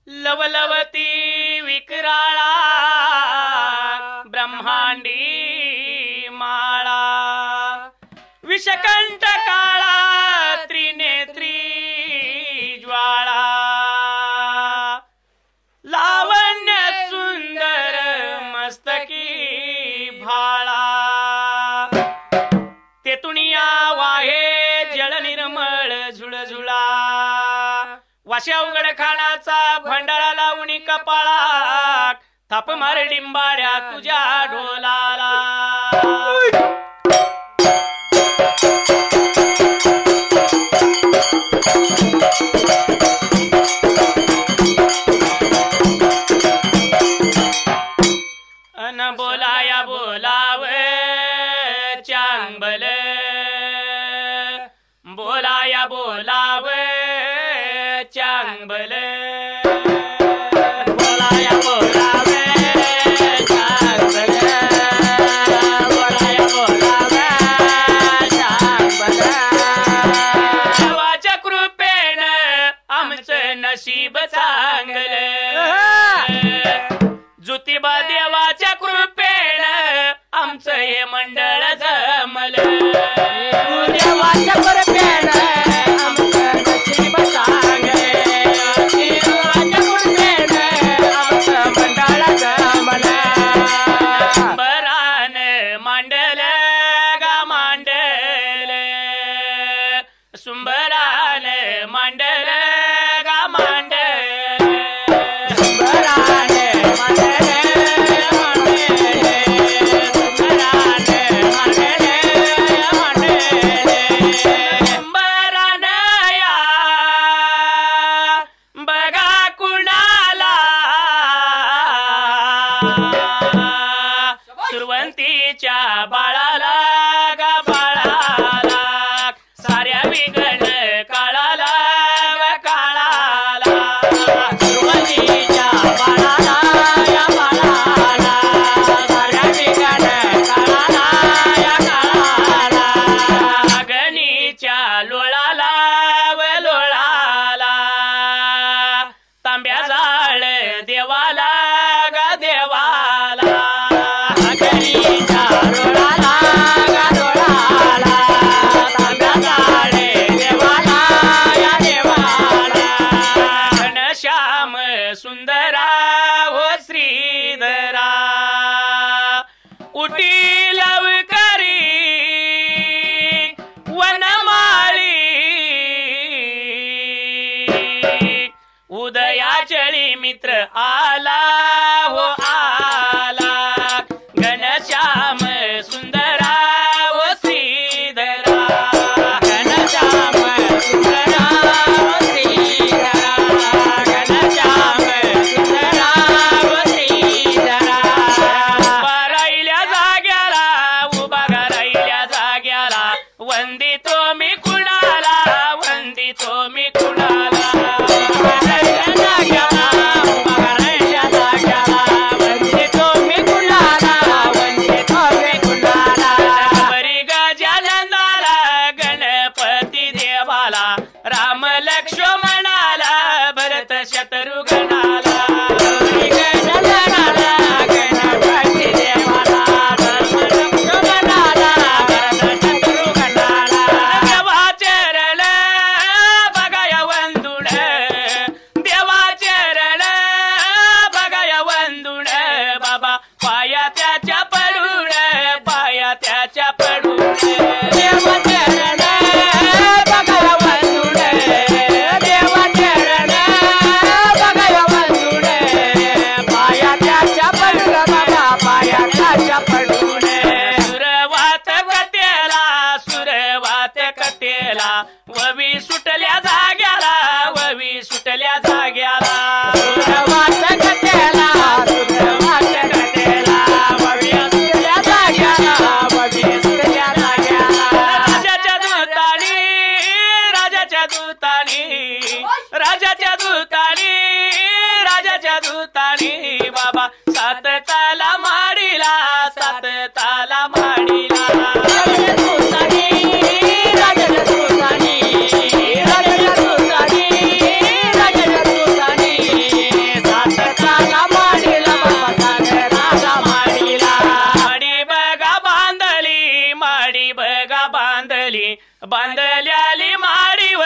लवलवती विकराळा ब्रह्मांडी माळा विषकंठ काळा त्रिनेत्री ज्वाळा लावण्य सुंदर मस्तकी भाळा तेतुनिया वाहे जळ निर्मळ झुळझुळा वाशा उघड खानाचा भंडारा लावणी कपाळा थाप मार डिंबाड्या तुझ्या ढोलाला अन बोलाया बोलाव चांगबल बोलाया बोलाव चांगबल बोलाया बोलाव चांगबल बोलाया बोलाव चांगबल देवाच्या कृपेनं आमचं नशीब चांगलं ज्योतिबा देवाच्या कृपेनं आमचं हे मंडळ जमलं देवाच्या कृपेनं आमचं नशीब चांगलं देवाच्या कृपेनं आमचं मंडळ जमलं बरान मांडल गा मांडल सुंबरान मांडल गा मांडल सुंबरान मांडल सुरवंतीच्या बाळाला गा बाळाला साऱ्या विघ्न काळाला गा काळाला सुरवंतीच्या बाळाला या बाळाला साऱ्या विघ्न काळाला या काळाला अग्नीच्या लोळाला व लोळाला तांब्या जाळ देवाला गा देवाला अग्नीच्या लोळाला गा लोळाला तांब्या जाळ देवाला या देवाला घनश्याम सुंदरा हो श्रीधरा उटी लवकरी वनमाळी उदयाचळी मित्र आला हो आला घनश्याम सुंदरा हो श्रीधरा घनश्याम सुंदरा हो श्रीधरा घनश्याम सुंदरा हो श्रीधरा उभा राहिल्या जाग्याला उभा राहिल्या जाग्याला वंदितो मी कुणाला वंदितो मी कुणाला राम लक्ष्मणाला भरत शत्रुघ्नाला गणपती देवाला राम लक्ष्मणाला भरत शत्रुघ्नाला देवाचरण बघाया वंदुण देवाचरण बघाया वंदुण बाबा पाया त्याच्या पडून पाया त्याच्या पडून देवाचरण ववी सुटल्या जाग्याला ववी सुटल्या जाग्याला सुरवात कटेला सुरवात कटेला ववी सुटल्या जाग्याला ववी सुटल्या जाग्याला राजाच्या दूतानी राजाच्या दूतानी राजाच्या दूतानी राजाच्या दूतानी बाबा सात ताला माडीला सात ताला माडीला राजाच्या दूतानी बांधल्याली माडी व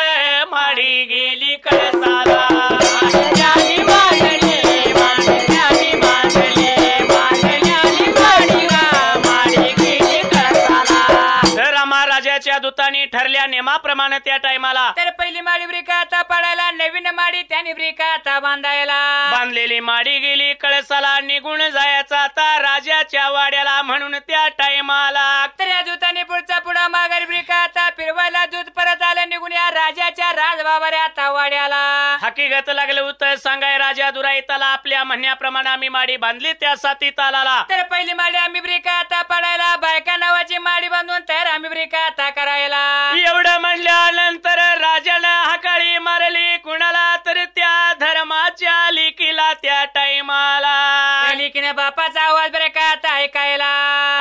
माडी गेली कळसाला बांधल्याली बांधली बांधल्याली बांधली बांधल्याली माडी व माडी गेली कळसाला रामा राजाच्या दूतांनी ठरल्या नेमाप्रमाणे त्या टायमाला तर पहिली माडी ब्रिका आता पडायला नवीन माडी त्याने ब्रिका आता बांधायला बांधलेली माडी गेली कळसाला निघून जायचा आता राजाच्या वाड्याला म्हणून त्या टायमाला तर या दूताने पुढचा पुढा माघारी ब्रिका आता फिरवायला दूध परत आलं निघून या राजाच्या राजबाबाऱ्या आता वाड्याला हकीकत लागलं होतं सांगाय राजा दुराईताला आपल्या म्हणण्याप्रमाणे आम्ही माडी बांधली त्या साती तालाला तर पहिली माडी आम्ही ब्रिका आता पडायला बायका नावाची माडी बांधून तर आम्ही ब्रिका आता करायला एवढं म्हणल्यानंतर राजानं हकाळी मारली कुणाला तर त्या धर्माच्या लिकीला त्या टायमाला लिकीने बापाचा आवाज ब्रेका आता ऐकायला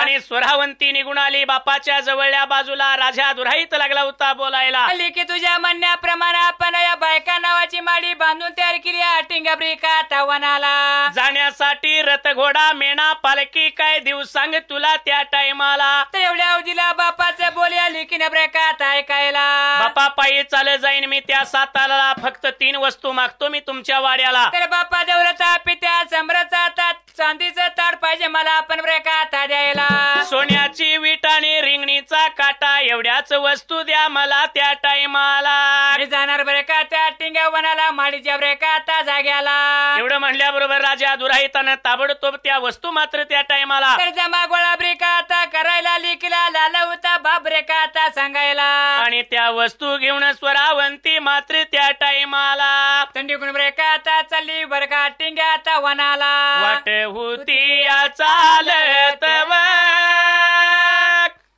आणि स्वरावंती निघून आली बापाच्या जवळल्या बाजूला राजा दुराईत लागला होता बोलायला लिकी तुझ्या म्हणण्याप्रमाणे आपण या बायका नावाची माडी बांधून तयार केली अटिंगा ब्रिका आता वनाला जाण्यासाठी रथ घोडा मेणा पालखी काय देऊ सांग तुला त्या टायमाला तर एवढ्या अवधीला बापाचं बोलया लिकीने ब्रेका आता ऐकायला बापा पायी चालत जाईन मी त्या साताला फक्त 3 वस्तू मागतो मी तुमच्या वाड्याला तर बापा देवराचा पित्या सम्राचा ताट चांदीचं ताट पाहिजे मला आपण ब्रेका आता द्यायला सोन्याची वीट आणि रिंगणीचा काटा एवढ्याच वस्तू द्या मला त्या टायमाला मी जाणार ब्रेका त्या टिंग्या वनाला माडीच्या ब्रेका आता जाग्याला एवढं म्हणल्याबरोबर राजा दुराईतानं ताबडतोब त्या वस्तू मात्र त्या टायमाला तर जमा गोळा ब्रेका आता करायला लिकीला लाला होता बाप ब्रेका आता सांगायला आणि त्या वस्तू घेऊन स्वरावंती मात्र त्या टायमाला थंडी गुण ब्रेका आता चालली बरका टिंग्या आता वनाला वाट होती या चालत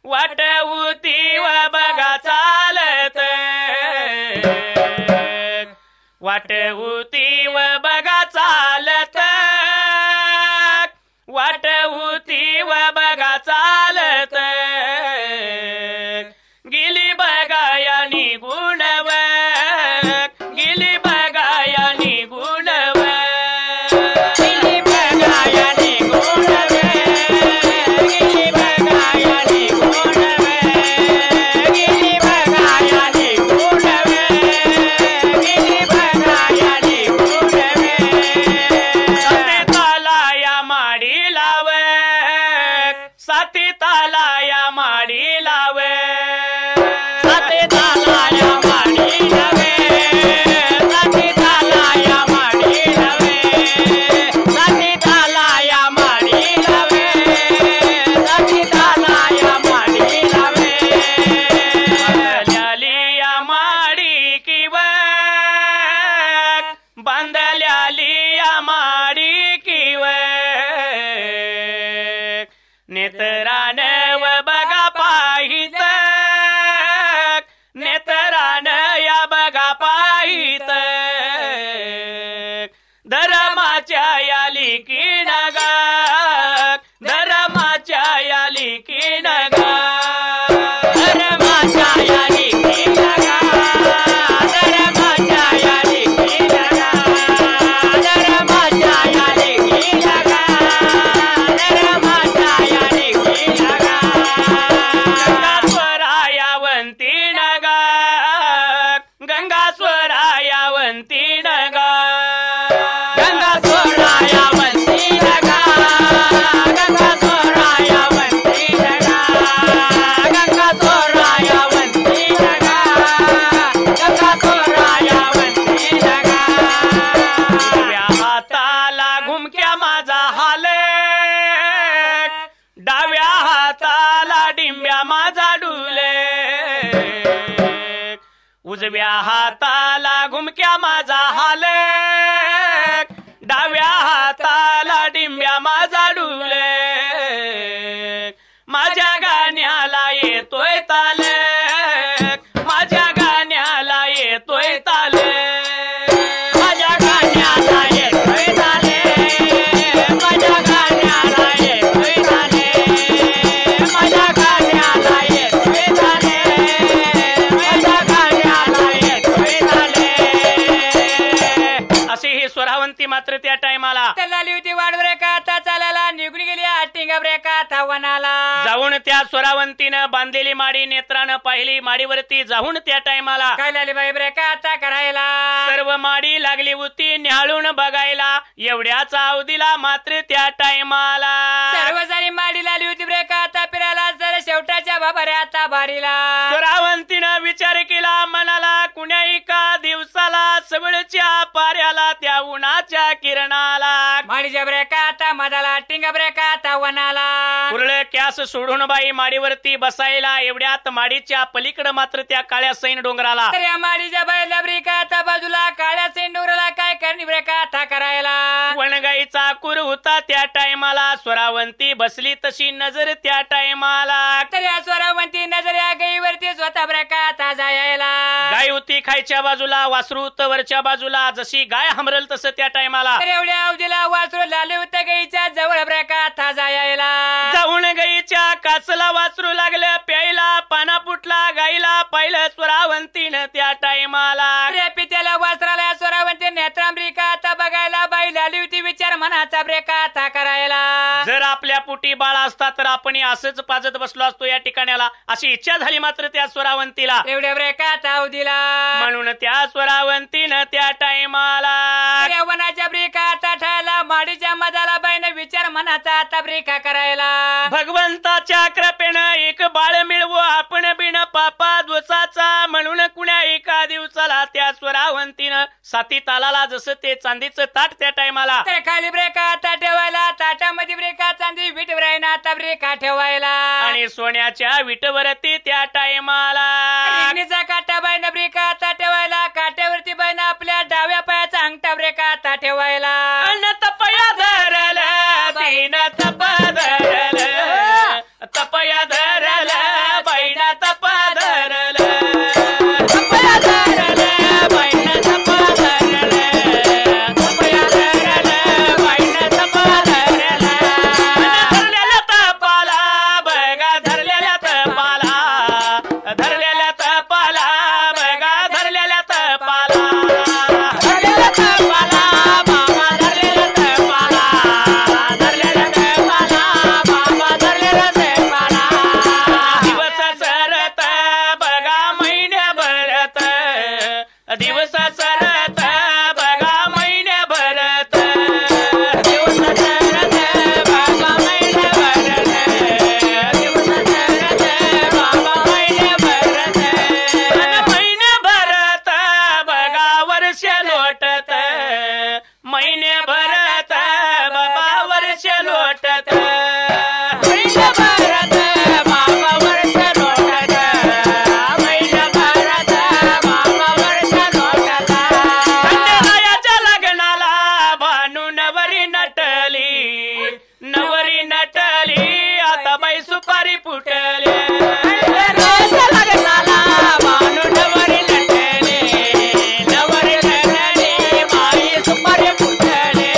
वाट होती व बघा चालत वाट होती व बघा चालत वाट होती व बघा चालत गेली बघाया निघूनव गेली बघाया निघूनव गेली बघाया निघूनव गेली बघाया निघूनव गेली बघाया निघूनव गेली बघाया निघूनव साती ताला या माडी लाव साती ताला या माडी लाव साती ताला या माडी लावे साती ताला या माडी लावे साती ताला या माडी लावे साती ताला या माडी लावे बांधल्याली या माडी किव बांधल्याली या माडी किव नेत्रान व बघा पाहित नेत्रान या बघा पाहित धर्माच्या या लिकी नगा धर्माच्या या लिकी नगा धर्माच्या या लिकी नगा धर्माच्या या लिकी नगा धर्माच्या या लिकी नगा धर्माच्या या लिकी नगा गंगास्वरायावंती नगा गंगास्वरायावंती नगा गंगास्वरायावंती नगा गंगास्वरायावंती नगा गंगास्वरायावंती नगा गंगास्वरायावंती नगा डाव्या हाताला घुमक्या माझा हाले डाव्या हाताला डिंब्या माझा डुले उजव्या हाताला घुमक्या माझा हाले डाव्या हाताला डिंब्या माझा डुले माझ्या गाण्याला येतोय ताल माझ्या गाण्याला येतोय ताल माझ्या गाण्याला येतोय ताल माझ्या गाण्याला येतोय ताल माझ्या गाण्याला येतोय ताल माझ्या गाण्याला येतोय ताल अशी ही स्वरावंती मात्र त्या टायमाला लाली होती वाढ ब्रेका आता चालायला निघून गेली अटिंगा ब्रेका आता वनाला जाऊन त्या स्वरावंतीनं बांधलेली माडी नेत्रानं पाहिली. माडीवरती जाऊन त्या टायमाला काय लाली बाई ब्रेक आता करायला सर्व माडी लागली होती निहाळून बघायला. एवढ्याचा अवधीला मात्र त्या टायमाला सर्व सारी माडी लाली होती ब्रेक आता फिरायला. जर शेवटाच्या बाबाऱ्या आता बारीला स्वरावंतीनं विचार केला मनाला. कुण्या एका दिवसाला सबळच्या पाऱ्याला त्या उन्हाच्या किरणाला माडीच्या ब्रेक आता मधाला टिंग ब्रेक आता वनाला कुरळ कॅस सोडून बाई माडीवरती बसायला. एवढ्यात माडीच्या पलीकडे मात्र त्या काळ्या सैन डोंगराला तर या माडीच्या बाईला ब्रेक आता बाजूला काळ्या सेंडूरला काय करणी ब्रेक आता करायला. वणगाईचा कुर होता त्या टायमाला. स्वरावंती बसली तशी नजर त्या टायमाला. तर या स्वरावंती नजर या गाईवरती स्वतः ब्रेक आता जायला. गाय होती खायच्या बाजूला वासरू होतं वरच्या बाजूला. जशी गाय हमरल तसं त्या टायमाला तर एवढ्या अवधीला वासरू लाले होतं गाईच्या जवळ ब्रेक आता जायला. जाऊन गाईच्या काचला वासरू लागलं प्यायला. पाना फुटला गाईला पाहिलं स्वरावंतीनं त्या टायमाला. तर पित्याला वासराला स्वरावंती नेत्रांब्रिका आता बघायला. बाई लाली होती विचार मनाचा ब्रेक आता करायला. जर आपल्या पोटी बाळ असता तर आपण असंच पाजत बसलो असतो या ठिकाणाला. अशी इच्छा झाली मात्र त्या स्वरावंतीला. एवढ्या ब्रेक आता अवधीला म्हणून त्या स्वरावंतीनं त्या टायमाला वनाच्या ब्रेका आता ठायला. माडीच्या मधाला बाईने विचार मनाचा आता ब्रेका करायला. भगवंताच्या कृपेनं एक बाळ मिळवू आपण बिन पापा दोषाचा. म्हणून कुण्या एका दिवसाला त्या स्वरावंतीनं साती तालाला जसं ते चांदीचं ताट त्या टायमाला तर खाली ब्रेका आता ठेवायला. ताटामध्ये ब्रेका चांदी विटवर आता ब्रेका ठेवायला. आणि सोन्याच्या विटवरती त्या टायमाला अग्नीचा काटा बाईनं ब्रेका आता ठेवायला. काट्यावरती बाईनं आपल्या डाव्या पायाचा अंगठा ब्रेका आता ठेवायला. अन्न तपया धरल तीन तप धरल तपया धरल बाईना तप धरल तपया धरल बाईना तप धरल तपया धरल बाईना तप धरल. धरलेल्या तपाला बघा धरलेल्या तपाला धरलेल्या तपाला बघा धरलेल्या तपाला धरलेल्या तपाला बाबा धरलेल्या तपाला धरलेल्या तपाला बाबा धरलेल्या तपाला. दिवस सरत बघा महिन्या भरत दिवस सरत बघा महिन्या भरत दिवस सरत बघा महिन्या भरत दिवस सरत बाबा महिन्या भरत महिन्या भरत बघा वर्ष लोटत महिने भरत बाबा वर्ष लोटत महिने भरत बाबा वर्ष लोटत महिने भरत बाबा वर्ष लोटत. खंडेरायाच्या लग्नाला भानू नवरी नटली नवरी नटली आता बाई सुपारी फुटली. खंडेरायाच्या लग्नाला भानू नवरी नटली नवरी नटली बाई सुपारी फुटली.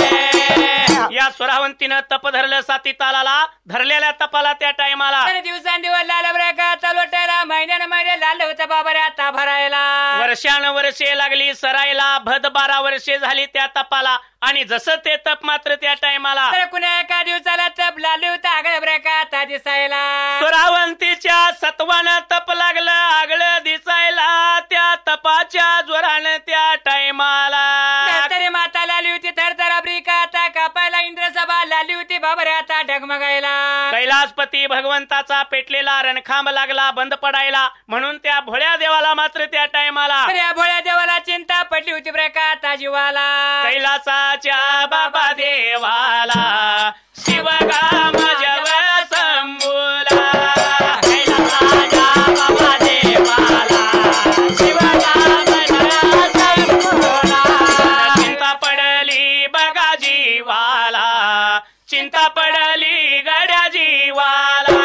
या स्वरावंतीनं तप धरलं साती तालाला. धरलेल्या तपाला त्या टायमाला तर दिवसांदिवस लाल ब्रेका आता लोटायला. महिन्यानं महिने लाल होतं बाबारे आता भरायला. वर्षानुवर्षे लागली सरायला. भद 12 वर्षे झाली त्या तपाला. आणि जसं ते तप मात्र त्या टायमाला तर कुण्या एका दिवसाला तप लाले होतं आगळ ब्रेका आता दिसायला. स्वरावंतीच्या सत्वानं तप लागलं आगळं दिसायला. त्या तपाच्या जोरानं त्या टायमाला तरी माता लाली होती थरथरा ब्रिका आता कापायला. इंद्रसभा लाली होती बाबारे आता डगमगायला. कैलासपती भगवंताचा पेटलेला रणखांब लागला बंद पडायला. म्हणून त्या भोळ्या देवाला मात्र त्या टायमाला तर या भोळ्या देवाला चिंता पडली होती ब्रेका आता जीवाला. कैलासाच्या बाबा देवाला शिवगाम जव संबोला. कैलासाच्या बाबा देवाला शिवगाम जव संबोला. चिंता पडली बघा जीवाला चिंता पडली गड्या जीवाला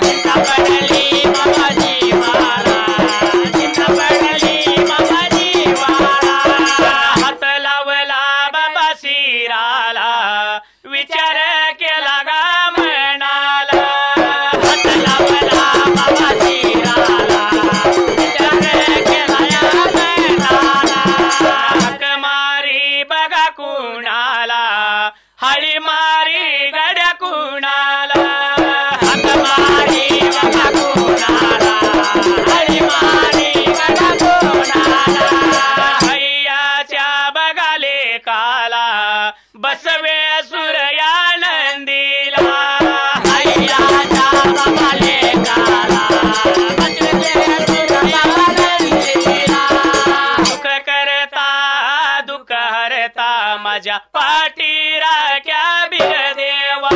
चिंता पडली बाबा जीवाला चिंता पडली बाबा जीवाला. हात लावला बाबा शिराला माझ्या पाठी राख्या बिर देवा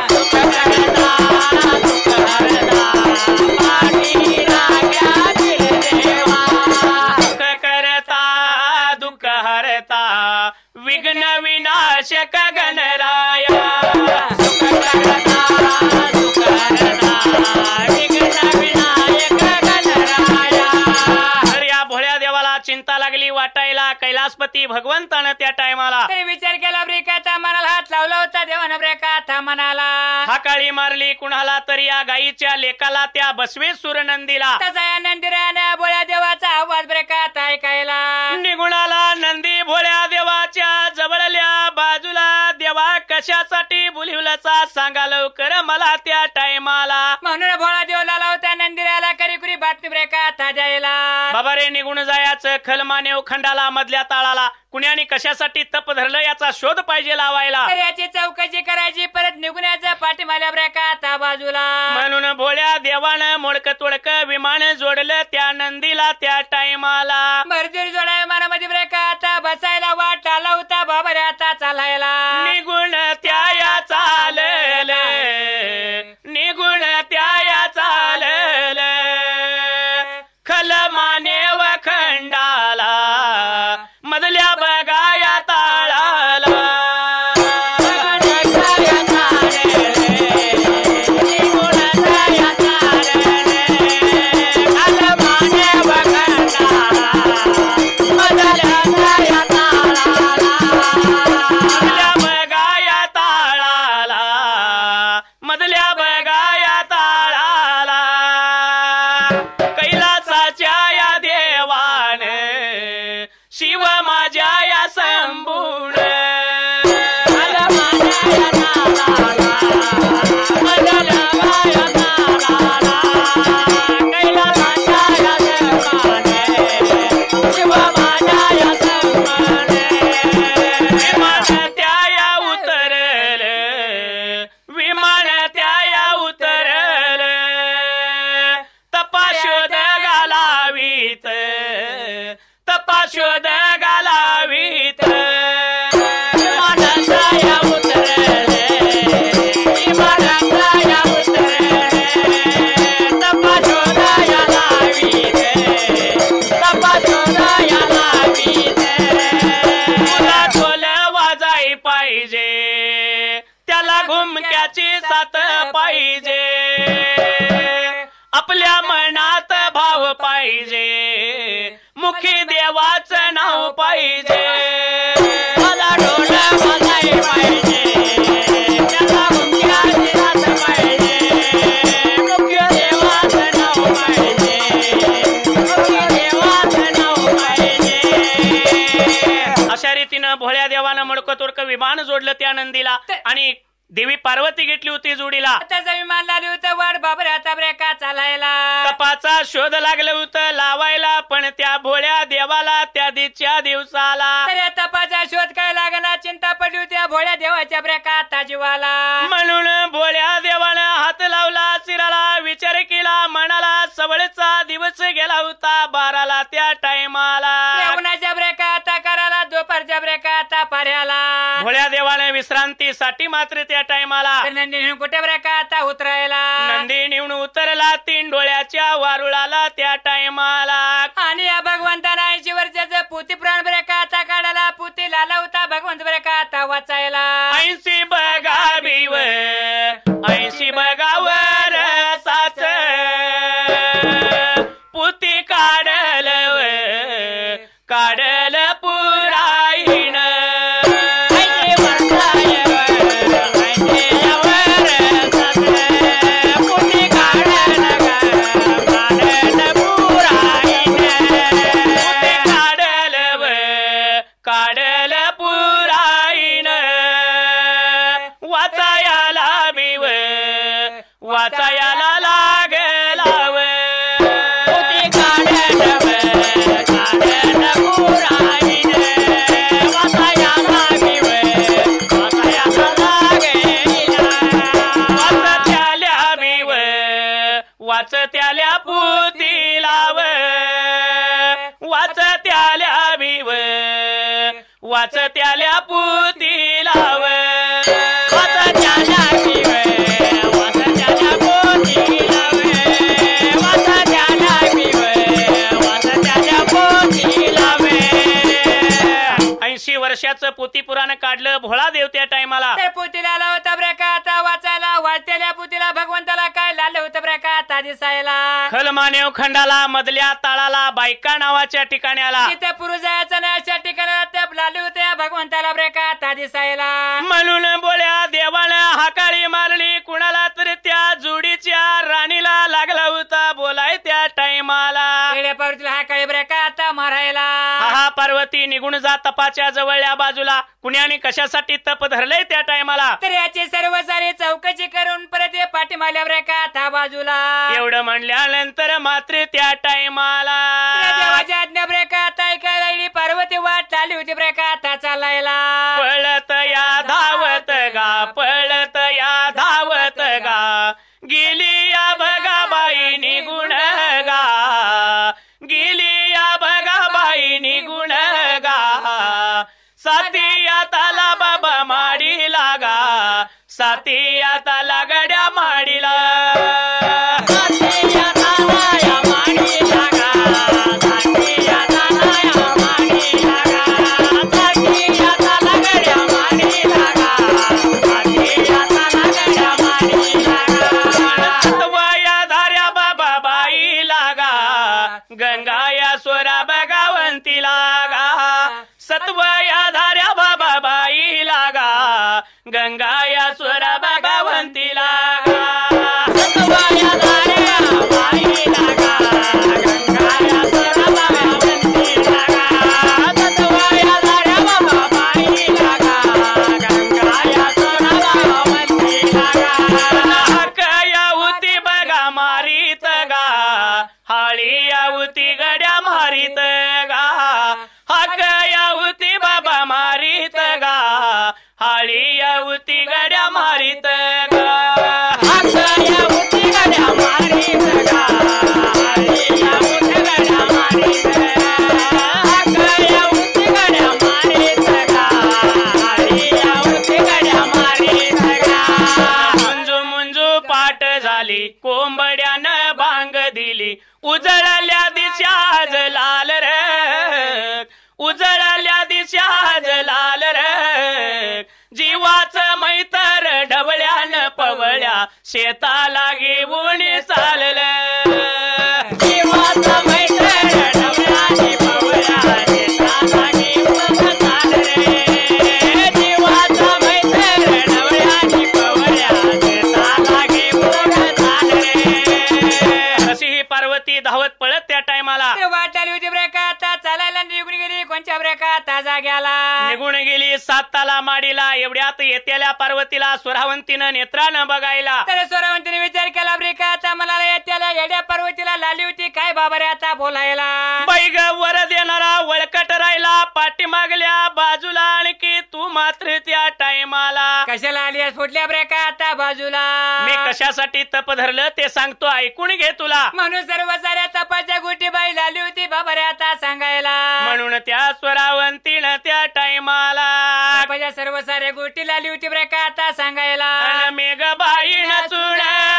सुख करता दुःख हरता पाठी राख्या बिर देवा सुख करता दुःख हरता विघ्न विनाशक गणराया सुख करता दुःख हरता विघ्न विनायक गणराया तर या भोळ्या देवाला चिंता लागली वाटायला कैलासपती भगवंतानं त्या टायमाला तरी विचार केला ब्रेकाचा मनाला हात लावला होता देवानं ब्रेकाचा मनाला हाकाळी मारली कुणाला तरी या गायीच्या लेकाला त्या बसवेश्वर नंदीला तसा या नंदिराने भोळ्या देवाचा आवाज ब्रेकात ऐकायला निघुणाला नंदी भोळ्या देवाच्या जवळल्या बाजूला देवा कशासाठी बोलिवलंचा सांगा लवकर मला त्या टायमाला म्हणून भोळा देव लाला होता नंदिराला करी बातमी ब्रेकात जायला बाबा रे निघून जायचं खलमानेव खंडाला मधल्या ताळाला कुण्याने कशासाठी तप धरलं याचा शोध पाहिजे लावायला तर याची चौकशी करायची परत निघून यायचं पाठीमाल्या ब्रेकात बाजूला म्हणून भोळ्या देवानं मोडक तोडक विमान जोडलं त्या नंदीला त्या टायमाला भरजोरी जोडा विमानामध्ये ब्रेकात बसायला वाट आला होता बाबा रे आता चालायला निघून त्या या चालल निघून त्या या चालल खलमानेव खंडाला मधल्या बगाया ताळाला मधल्या बगाया ताळाला कैलासाच्या या देवान शिव माझ्या या संबून शोध घालावीत वाजाई पाहिजे त्याला घुमक्याची साथ पाहिजे आपल्या मनात भाव पाहिजे मुखी देवाचं नाव पाहिजे मला डोळा बघाय पाहिजे त्याला मुख्याची साथ पाहिजे मुख्य देवाचं नाव पाहिजे मुख्य देवाचं नाव पाहिजे अशा रीतीनं भोळ्या देवानं मडकं तोडकं विमान जोडलं त्या नंदीला आणि देवी पार्वती घेतली होती जोडीला त्याचा विमान लागली होतं वाट बाबर आता ब्रेका चालायला तपाचा शोध लागलं होतं लावायला पण त्या भोळ्या देवाला त्या दिवच्या दिवसाला तर या तपाचा शोध काय लागणार चिंता पडली होती या भोळ्या देवाच्या ब्रेका जीवाला म्हणून भोळ्या देवाला हात लावला शिराला विचार केला मनाला सवळचा दिवस गेला होता 12ला त्या टायमाला उन्हाच्या ब्रेका आता कराला दुपारच्या ब्रेका आता पाऱ्याला भोळ्या देवाने विश्रांतीसाठी मात्र त्या टायमाला नंदी कुठे ब्रेका आता उतरायला नंदी निवून उतरला 3 डोळ्याच्या वारुळाला त्या टायमाला आणि या भगवंताना 80 वर्षाचं पुती प्राण ब्रेका आता काढायला पुती लाला होता भगवंत ब्रेका आता वाचायला 80 बगावीव 80 बगावर साच पुती काढल काढल पुराईन काढल पुराईन वाचायाला बिव वाचायाला लागलाव वाचत्याल्या पुती लाव वाचत्याल्या बिव वाचत्याल्या पुती लाव वाचत्याला पिवळे वाचत्याला पोती लावे वाचत्याला पिवळे वाचत्याला पोती लावे 80 वर्षाचं पोती पुराण काढलं भोळा देव त्या टायमाला ते पुतीला आला होता बरं का आता वाचायला वाचतेल्या पुतीला भगवंताला काय लाल होतं बरं का आता दिसायला खलमानेव खंडाला मधल्या ताळाला बायका नावाच्या ठिकाणी आला तिथे पुरुष जायचं नाही अशा ठिकाणाला ते लाल होत्या भगवंताला बरं का आता दिसायला म्हणून बोल्या देवानं हाकाळी मारली कुणाला तर त्या जोडीच्या राणीला लागला होता बोलाय त्या टायमाला येड्या पार्वतीला हा काळी बरं का आता मारायला हा पार्वती निघून जा तपाच्या जवळल्या बाजूला कुण्याने कशासाठी तप धरलंय त्या टायमाला तर याची सर्व सारी चौकशी करून परत ये पाठीमाल्या बरं का आता बाजूला एवढं म्हणल्यानंतर मात्र त्या टायमाला देवाच्या आज्ञा बरं का आता ऐकायला लागली पार्वती वाट चालली होती बरं का आता चालायला पळत या धावत गा पळत या धावत गा गेली या बघा बाई निगुण गा गेली या बघा बाई निगुण गा साती आता बाबा माडी लागा साती आता लागड्या माडीला गंगाया स्वरा भगवंती लागा सत्वया धार्या बाबा बाई लागा गंगाया स्वरा भगवंती लागा सत्वया धार्या बाई लागा गंगाया स्वरा भगवंती लागा सत्वया धार्या बाबा बाई लागा गंगाया स्वरा भगवंती लागा हकया होती बघा मारीत गा हाळी यावती गड्या मारीत गा हक यावती बाबा मारीत गा हाळी यावती गड्या मारीत गा हक यावती गड्या मारीत गा हाळी यावती गड्या मारीत हक यावती गड्या मारीत गा हाळी यावती गड्या मारीत गा मुंजू मुंजू पाट झाली कोंबड्यानं भांग दिली उजळल्या दिशाज लाल रे उजळल्या दिशाज लाल रे जीवाच मैतर ढवळ्यान पवळ्या शेताला घेऊन चाललं जीवाच मैतर ढवळ्याने पवळ्या शेताला घेऊन चालले जीवाच मैतर ढवळ्याने पवळ्या शेताला घेऊन चालले कशी पार्वती धावत पळत त्या टायमाला वाट आली होती बरं का आता चालायला निघून गेली कोणच्या बरं का आता जाग्याला निघून गेली साताला माडीला एवढ्यात येत्याल्या पार्वतीला स्वरावंतीनं नेत्रानं बघायला तर स्वरावंतीने विचार केला बरे का आता मला येत्याला येड्या पार्वतीला लाली होती काय बाबा रे आता बोलायला बैग वर देणारा वळकट राहिला पाठीमागल्या बाजूला आणखी तू मात्र त्या टायमाला कशाला आली आहेस फुटल्या बरे का आता बाजूला मी कशासाठी तप धरलं ते सांगतो ऐकून घे तुला म्हणून सर्व साऱ्या तपाच्या गोटी बाई लाली होती बाबा रे आता सांगायला म्हणून त्या स्वरावंतीनं त्या टायमाला तपाच्या सर्व साऱ्या गोटी लाली होती बरे का आता सांगायला मेघ बाई नसून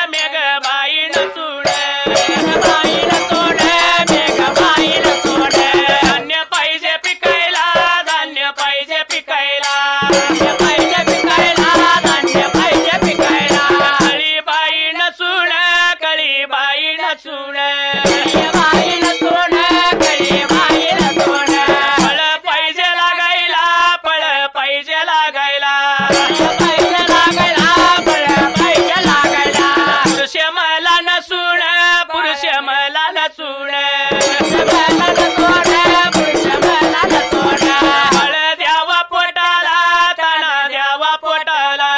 मेघ बाई नसून बाई नसून मेघ बाई नसून धान्य पाहिजे पिकायला धान्य पाहिजे पिकायला धान्य पाहिजे पिकायला धान्य पाहिजे पिकायला कळी बाई नसून कळी बाई नसून बाई नसून कळी बाई नसून फळ पाहिजे लागायला फळ पाहिजे लागायला पाहिजे लागायला फळ पाहिजे लागायला पुरुष मला नसून पुरुष मला नसून पुरुष मला नसून फळ द्यावा पोटाला ताना द्यावा पोटाला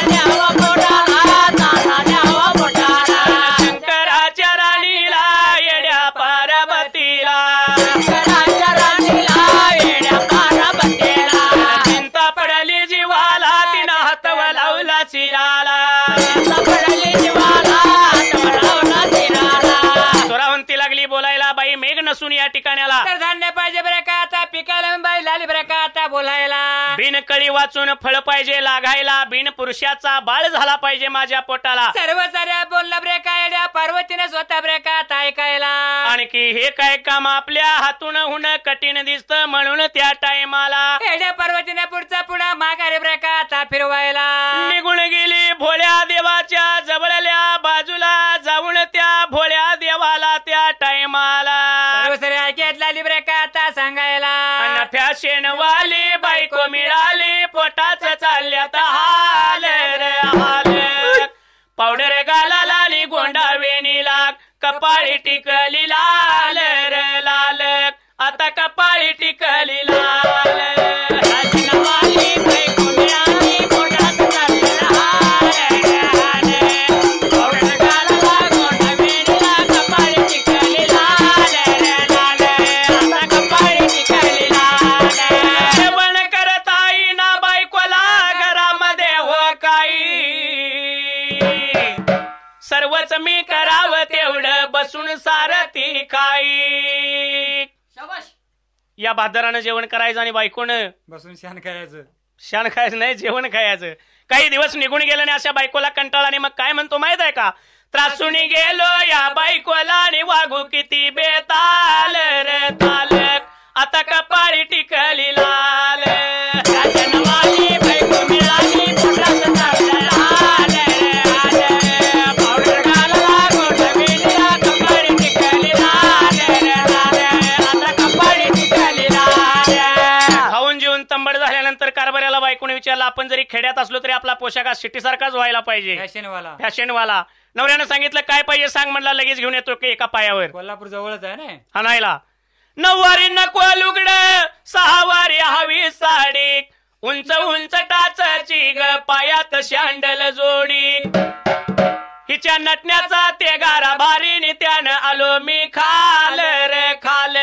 द्यावा पोटाला ताना द्यावा पोटाला शंकराच्या राणीला येड्या पार्वतीला शंकराच्या राणीला येड्या पार्वतीला चिंता पडली जीवाला तिनं हातवा लावला चिराला पडली जीवाला हातवा लावला चिराला स्वरावंती लागली बोलायला बाई मेघ नसून या ठिकाणी वाचून फळ पाहिजे लागायला, बिन पुरुषाचा बाळ झाला पाहिजे माझ्या पोटाला. सर्व साऱ्या बोलला ब्रेका येड्या पार्वतीने स्वतः ब्रेकात ऐकायला. आणखी हे काय काम आपल्या हातून होणं कठीण दिसतं म्हणून त्या टायमाला येड्या पार्वतीने पुढचा पुढा माघारी ब्रेकात फिरवायला निघून गेली भोळ्या देवाच्या जवळल्या बाजूला जाऊन त्या भोळ्या देवाला त्या टायमाला सर्व सारे ऐकत लागली ब्रेकात सांगायला. फॅशनवाली बायको मिळाली पोटाच चालल्यात हाल रे हाल. पावडर गाला लाली गोंडा वेणी लाग कपाळी टिकली लाल रे लाल. आता कपाळी टिकली लाल. फॅशनवाली बायको मिळाली पोटाच चालल्यात हाल रे हाल. पावडर गाला गोंडा वेणी लाग कपाळी टिकली लाल रे लाल. आता कपाळी टिकली लाल. जेवण करता येईना बायकोला घरामध्ये हो काही. सर्वच मी करावं तेवढं बसून सारथी खाई. या बाजारानं जेवण करायचं आणि बायकोनं बसून शान खायचं. शान खायचं नाही जेवण खायचं. काही दिवस निघून गेले आणि अशा बायकोला कंटाळा आणि मग काय म्हणतो माहित आहे का? त्रासून गेलो या बायकोला आणि वागू किती बेताल रे तालक. आता कपाळी टिकली लाल. फॅशनवाली बायको मिळाली पोटाचं चाललं हाल रे हाल. पावडर घालला गोंडा वेणीला कपाळी टिकली लाल रे लाल. आता कपाळी टिकली लाल. खाऊन जेवून तंबड झाल्यानंतर कारभाऱ्याला बायकोने विचारलं आपण जरी खेड्यात असलो तरी आपला पोशाख सिटीसारखाच व्हायला पाहिजे. फॅशनवाला नवऱ्यानं सांगितलं काय पाहिजे सांग म्हणला लगेच घेऊन येतो की एका पायावर. कोल्हापूर जवळच आहे ना हाणायला. 9 वारी नको लुगड 6 वारी हवी साडी. उंच उंच टाचाची ग पायात शँडल जोडी. हिच्या नटण्याचा ते गारा भारी त्यानं आलो मी खाल रे खाल.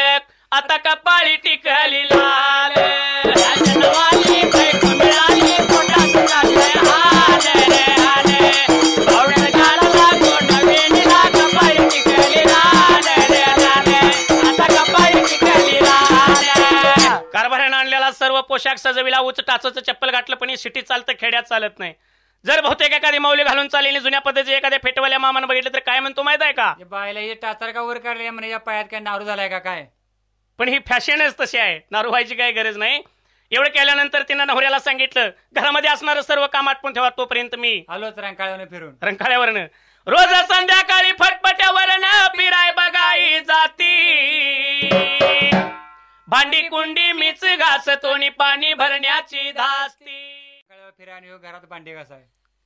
आता कपाळी टिकली लाल. फॅशनवाली बायको मिळाली पोटाचं चाललंय हाल रे हाल. पावडर घालला गोंडा वेणीला कपाळी टिकली लाल रे लाल. आता कपाळी टिकली लाल. कारभाऱ्यानं आणलेला सर्व पोशाख सजविला. उच टाचचं चप्पल घातलं पण सिटी चालतं खेड्यात चालत नाही. जर बहुतेक एखादी माऊली घालून चाललेली जुन्या पद्धतीचे एखाद्या फेटवाल्या मामानं बघितलं तर काय म्हणतो माहित आहे का? बायला हे टाचार का वर काढले म्हणजे या पायात काय नारू झालाय का काय? पण ही फॅशनच तशी आहे. नारू व्हायची काही गरज नाही. एवढं केल्यानंतर तिनं नवऱ्याला सांगितलं घरामध्ये असणारं सर्व काम आटपून ठेवा तोपर्यंत मी आलोच रंकाळ्यावरनं फिरून. रंकाळ्यावरनं रोज संध्याकाळी फटफट्यावरनं फिराय बघाई जाती. भांडी कुंडी मीच घासतो नि पाणी भरण्याची धास्ती. फिरायला घरात भांडी घासाय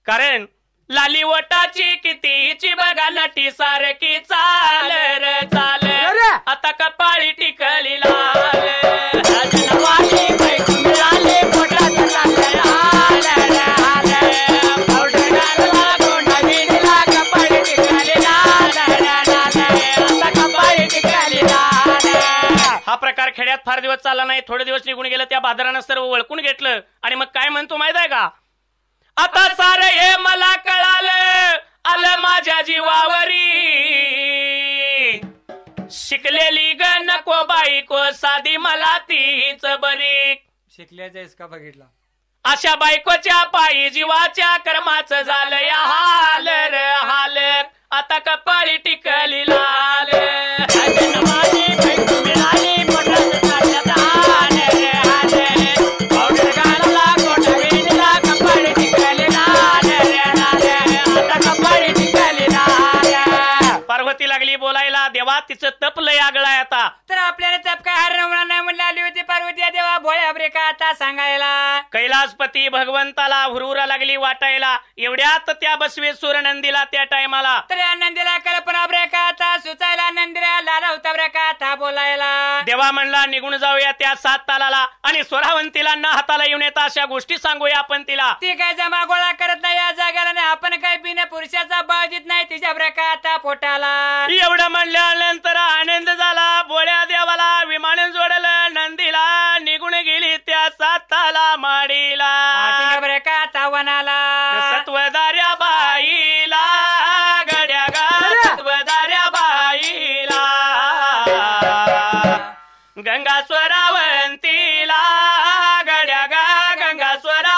कारण लाली वटाची कितीची बघा नटी सारखी चाल रे चाल. आता कपाळी टिकली लाल. फॅशनवाली बायको मिळाली पोटाचं चाललंय हाल रे हाल. पावडर घालला गोंडा वेणीला कपाळी टिकली लाल रे लाल. आता कपाळी टिकली लाल. हा प्रकार खेड्यात फार दिवस चालला नाही. थोडे दिवस निघून गेलं. त्या बाजारानं सर्व ओळखून घेतलं आणि मग काय म्हणतो माहित आहे का? आता सारं हे मला कळालं आलं माझ्या जीवावरी. शिकलेली ग नको बायको साधी मला तीच बरी. शिकल्याच का बघितला अशा बायकोच्या पायी जीवाच्या कर्माचं झालं या हाल रे हाल. आता कपाळी टिकली लाल. फॅशनवाली बायको मिळाली पोटाचं चालल्यात हाल रे हाल. पावडर घालला गोंडा वेणीला कपाळी टिकली लाल रे लाल. आता कपाळी टिकली लाल. पार्वती लागली बोलायला देवा तिचं तप लय आगळाय आता. तर आपल्याला तप काय हरवणार नाही म्हणून आली होती पार्वती देवा भोळ्या ब्रेका आता सांगायला. कैलासपती भगवंताला हुरहुरा लागली वाटायला. एवढ्यात त्या बसवेश्वर नंदीला त्या टायमाला तर या नंदीला कल्पना ब्रेका आता सुचायला. नंदीला लाला होता ब्रेका आता बोलायला. देवा म्हणला निघून जाऊया त्या 7 तालाला आणि स्वरावंतीला न हाताला येऊन येता अशा गोष्टी सांगूया आपण तिला. ती काय जमा गोळा करत नाही या जागेला नाही. आपण काही बिन पुरुषाचा बळ देत नाही तिच्या ब्रेका आता पोटाला. एवढं म्हणल्यानंतर आनंद झाला. बोळ्या देवाला विमान जोडलं. नंदीला निघून गेली त्या 7 ताला माडीला. ब्रेका आता वनाला. सत्वदार्या बाईला गड्या गा सत्वदार्या बाईला. गंगा स्वरावंतीला गड्या गा गंगा स्वरा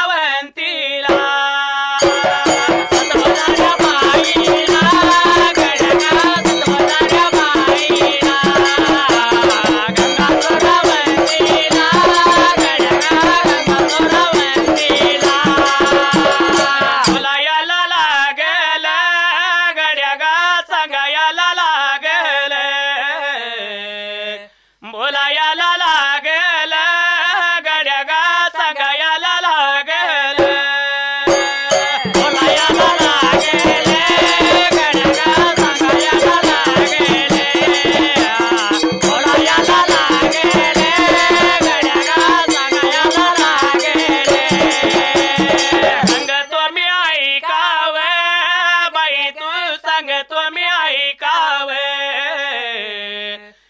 सांगतो मी ऐकाव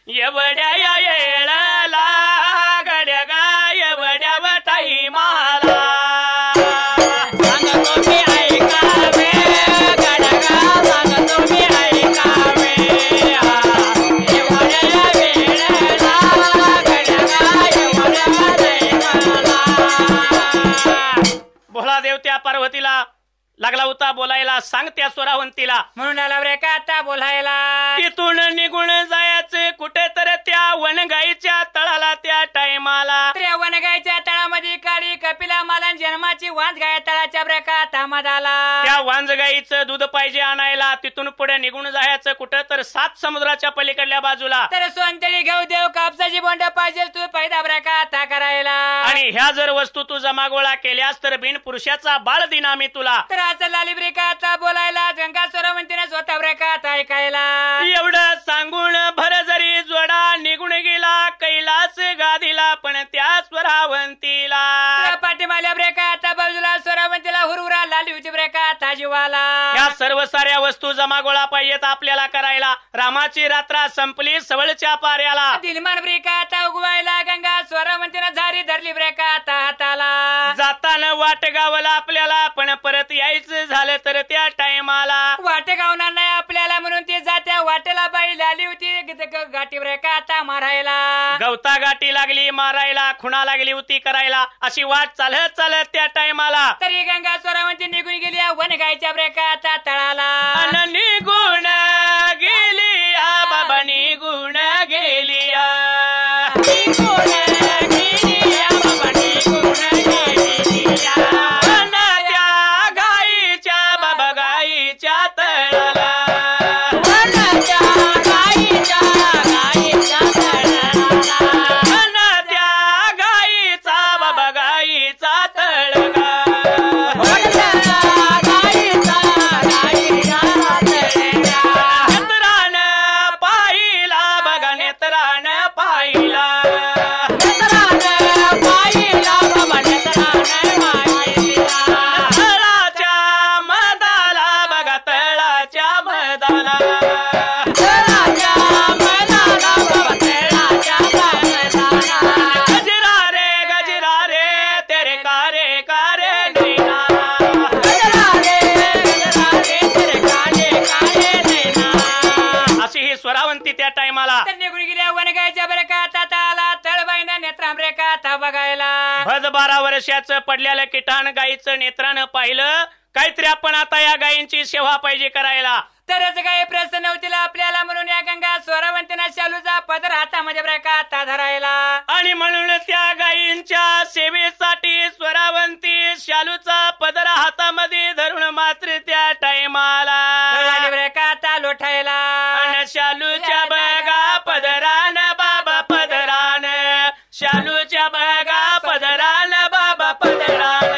एवढ्या या येळाला गड्या गा एवढ्या टाईमाला सांगतो मी ऐकावे गडगा सांगतो मी ऐकावे एवढ्या या वेळेला गडगा एवढ्या टाईमाला भोळा देव त्या पार्वतीला लागला होता बोलायला सांग त्या स्वरावंतीला म्हणून आला रे का आता बोलायला तिथून निघून जायचं कुठे तर त्या वनगाईच्या तळाला त्या टायमाला त्या वनगाईच्या तळामध्ये काळी कपिला मालन जन्माची वांज गाय तळाच्या ब्रेका थांबत आला त्या वांजगाईचं दूध पाहिजे आणायला तिथून पुढे निघून जायचं कुठं तर 7 समुद्राच्या पलीकडल्या बाजूला तर सोनतळी घेऊ देव कापसाची बोंड पाहिजे तू पैदा ब्रेका आता करायला आणि ह्या जर वस्तू तू जमा गोळा केल्यास तर बिन पुरुषाचा बाळ दिन आम्ही तुला तर आता लाली ब्रेका आता बोलायला गंगा स्वरवंतीने स्वतः ब्रेका आता ऐकायला एवढं सांगून भर जरी जोडा निघून गेला कैलास गादीला पण त्या स्वरावंतीला पाठीमाल्या ब्रेका आता बाजूला स्वरावंतीला हुरहुरा लाली होती ब्रेका आता जीवाला या सर्व साऱ्या वस्तू जमा गोळा पाहिजेत आपल्याला करायला रामाची रात्र संपली सवळच्या पाऱ्याला दिलमान ब्रेका आता उगवायला गंगा स्वरावंतीनं झारी धरली ब्रेका आता हाताला जाताना वाट गावला आपल्याला पण परत यायचं झालं तर त्या टायमाला वाटे गावणार नाही आपल्याला म्हणून ती जात्या वाटेला बाई लाली होती गाठी ब्रेका आता मारायला गवता गाठी लागली मारायला खुणा लागली होती करायला अशी वाट चालत चालत त्या टायमाला तरी गंगा स्वरावंती निघून गेली वनगाईच्या ब्रेका आता तळाला अन निघून गेली बाबा निघून गेली निघून गेली बाबा निघून गेली अन त्या गाईच्या बाबा गाईच्या तळाला अन त्या गाईच्या तळाला अन त्या गाईचा बाबा गाईचा तळगा स्वरावंती त्या टायमाला निघून गेल्या वनगाईच्या ब्रेका आता आला तळबाईनं नेत्राम ब्रेका आता बघायला भद 12 वर्षाचं पडलेलं किटाण गाईचं नेत्रानं पाहिलं काहीतरी आपण आता या गायींची सेवा पाहिजे करायला तरच गाय प्रसन्न होतील आपल्याला म्हणून या गंगा स्वरावंतीनं शालूचा पदर हातामध्ये ब्रेका आता धरायला आणि म्हणून त्या गायींच्या सेवेसाठी स्वरावंती शालूचा पदर हातामध्ये धरून मात्र त्या टायमाला ब्रेका आता लोटायला आणि शालूच्या बघा पदरान बाबा पदरान शालूच्या बघा पदरान बाबा पदरान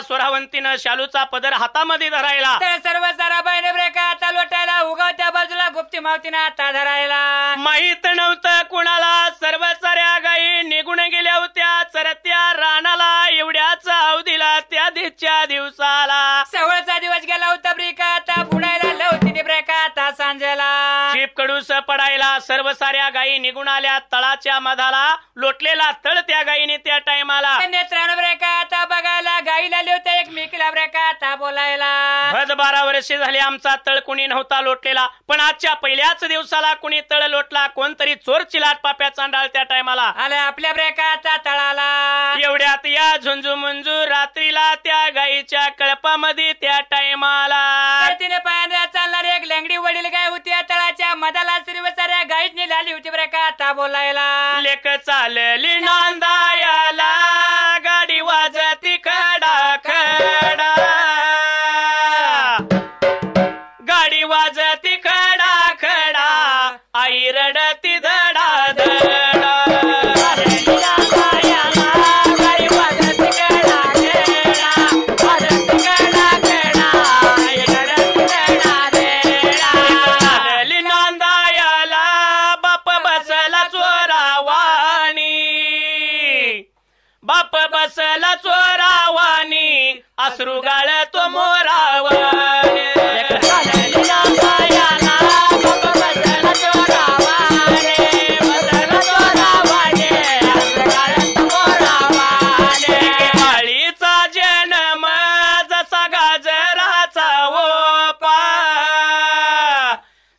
स्वरावंतीनं शालूचा पदर हातामध्ये धरायला तर सर्व साराबाईने ब्रेका आता लोटायला उगवत्या बाजूला गुप्ती मावतीनं आता धरायला माहित नव्हतं कुणाला सर्व साऱ्या गायी निघून गेल्या होत्या चरत्या रानाला एवढ्याच अवधीला त्या दिवच्या दिवसाला सवळचा दिवस गेला होता ब्रेका आता बुडायला लवतीने ब्रेका आता सांजेला चिप कडूस पडायला सर्व साऱ्या गायी गायी निघून आल्या तळाच्या मधाला. लोटलेला तळ त्या गायीने त्या टायमाला. नेत्रानं बरे का आता बघायला गाईला लिहिवते एक मिकीला बरे का आता बोलायला. 12 वर्षे झाली आमचा तळ कुणी नव्हता लोटलेला, पण आजच्या पहिल्याच दिवसाला कुणी तळ लोटला. कोणतरी चोर चिलाट पाप्या चांडाळ त्या टायमाला आले आपल्या बरे का आता तळाला. एवढ्यात या झुंजू मुंजू रात्रीला त्या गायीच्या कळपामध्ये त्या टायमाला तिने पायाने चालणारी एक लंगडी वडील गाय होती. तळाच्या मधाला सर्व साऱ्या गाईतनी लाली होती बरे का आता बोलायला. लेक चालली नांदायाला गाडी वाजती खडा खडा, गाडी वाजती खडा खडा, आई रडती धडा धडा. बाप बसला चोरावानी अश्रू गाळ तो मोरावानी. माळीचा जन्म जसा गाजराचा ओपा,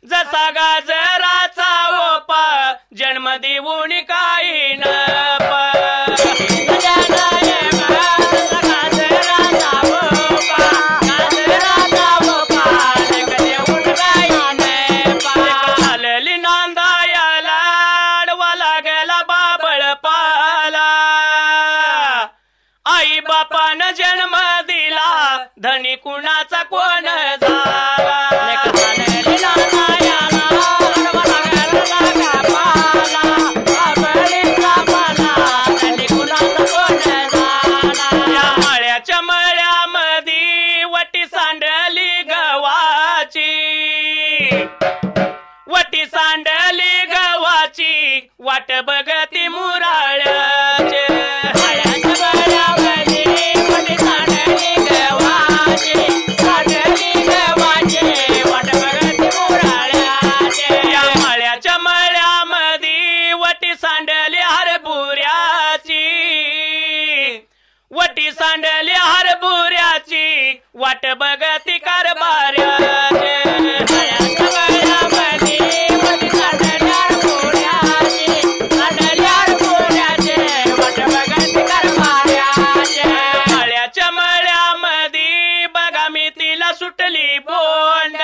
जसा गाजराचा ओपा, जन्म देऊन काही न बापानं जन्म दिला धनी कुणाचा कोण झाला. या मळ्याच्या मळ्यामध्ये वटी सांडली गव्हाची, वटी सांडली गव्हाची, वाट बघती मुराळ्याचे. वटी सांडली हरभुऱ्याची, वाट बघती कारभाऱ्याचे. मळ्याच्या मळ्यामध्ये बघा मी तिला सुटली बोंड,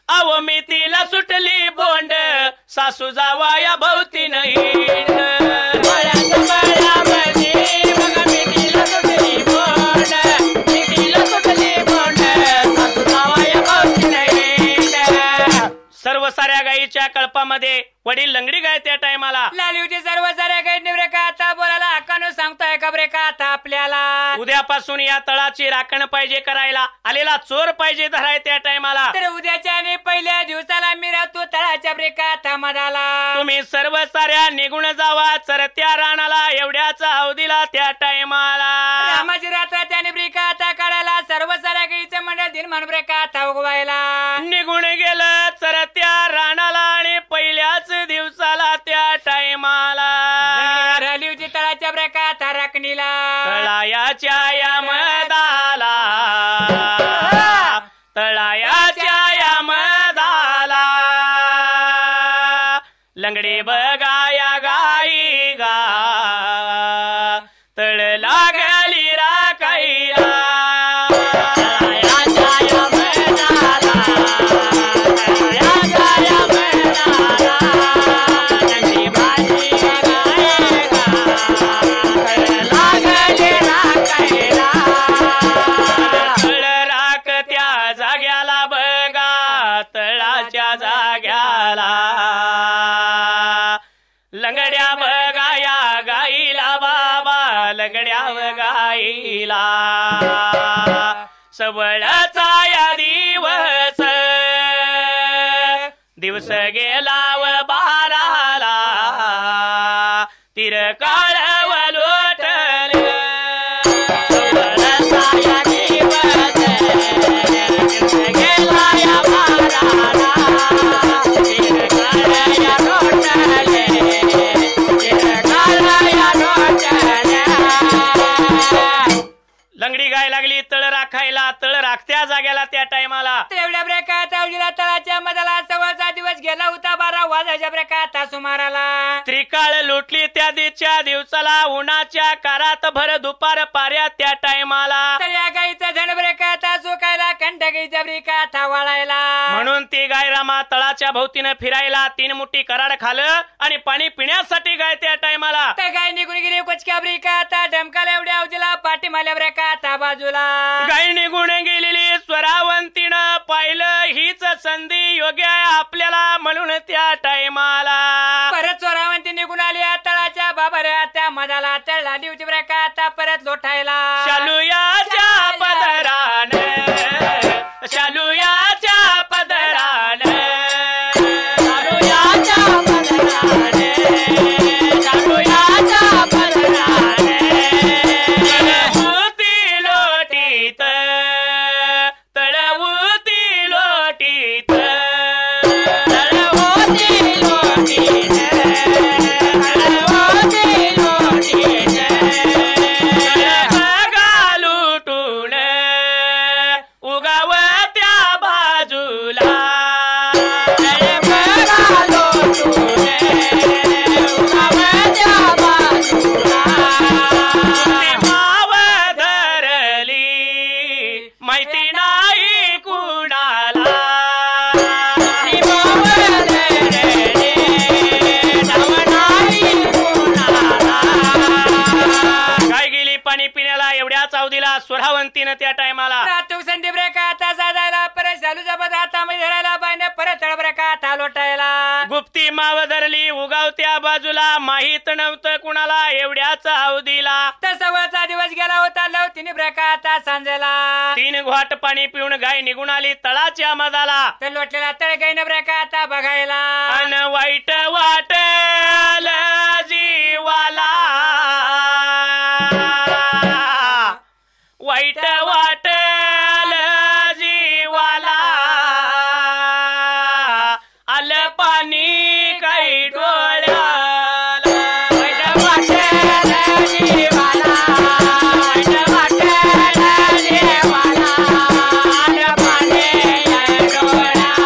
अव मी तिला सुटली बोंड, सासू जावाया भोवती नाही. सर्व साऱ्या गायीच्या कळपामध्ये वडील लंगडी गाय त्या टायमाला लाली होती. सर्व साऱ्या गाई निवरे का आता बोलायला हक्कानं सांगतोय का बरे का आता आपल्याला. उद्यापासून या तळाची राखण पाहिजे करायला, आलेला चोर पाहिजे धराय त्या टायमाला. तर उद्याच्या आणि पहिल्या दिवसाला मी राहतो तळाच्या ब्रेका थांबाला. तुम्ही सर्व साऱ्या निघून जावा चरत्या राणाला एवढ्याच अवधीला त्या टायमाला. रामाची रात्र त्याने ब्रेका आता काढायला सर्व साऱ्या गाईचं मंडळ दिन म्हणून ब्रेका आता उगवायला निघून गेलं चरत्या राणाला. आणि पहिल्याच दिवसाला त्या टायमाला राहिली होती तळाच्या ब्रेका आता राखणीला. तळायाच्या या मदाला, तळायाच्या या मदाला, लंगडी बघाया गाई गा, तळ लागली राखायला. लंगड्या बघाया गाईला बाबा, लंगड्या गाईला सबळचा या दिवस, दिवस गेला व बाराला, तिर काळ व लोटले. गेला या बाराला, तिर काळ आता सुमाराला त्रिकाळ लुटली त्या दिवसाला उन्हाच्या कारात भर दुपार पाऱ्या त्या टायमाला तर या गाईचा धन ब्रेक आता सुकायला कंठ गाईचा ब्रेक आता वाळायला म्हणून ती गाय रामा तळाच्या भोवतीनं फिरायला 3 मुठी कराड खालं आणि पाणी पिण्यासाठी गाय त्या टायमाला तर गाय निघून गेली कुचक्या ब्रेक आता ढमकाला एवढ्या अवजीला पाठी माल्या ब्रेक आता बाजूला गाय निघून गेलेली स्वरावंतीनं पाहिलं हीच संधी योग्य आहे आपल्याला म्हणून त्या टायमाला परत स्वरावंती निघून आली तळाच्या बाबऱ्या त्या मधाला तळला लिवची ब्रेक आता परत लोटायला शालुयाच्या पदरान शालुयाच्या पदरान शालुयाच्या पदरान शालुयाच्या पदरान तळवुती लोटीत तळवुती लोटीत तळवुती लोटीत तळवुती लोटीत गालुटून उगावत्या बाजूला माव धरली माहिती नाही कुणाला काय गेली पाणी पिण्याला एवढ्याच अवधीला स्वरावंतीनं त्या टायमाला तू संधी ब्रेक आता साजायला परत चालू जबत हातामध्ये धरायला बायने परत तळ ब्रेक आता लोटायला गुप्ती माव धरली उगावत्या बाजूला माहित नव्हतं कुणाला एवढ्याच अवधीला तर सवळचा दिवस गेला होता लव तिने ब्रेक आता सांजेला 3 घोट पाणी पिऊन गाय निघून आली तळाच्या मधाला तर लोटलेला तळ गायने ब्रेक आता बघायला अन वाईट वाटल जीवाला वाईट वाटल जीवाला आलं पाणी काही डोळ्याला वाईट वाटल जीवाला वाईट वाटल जीवाला आलं पाणी काही डोळ्याला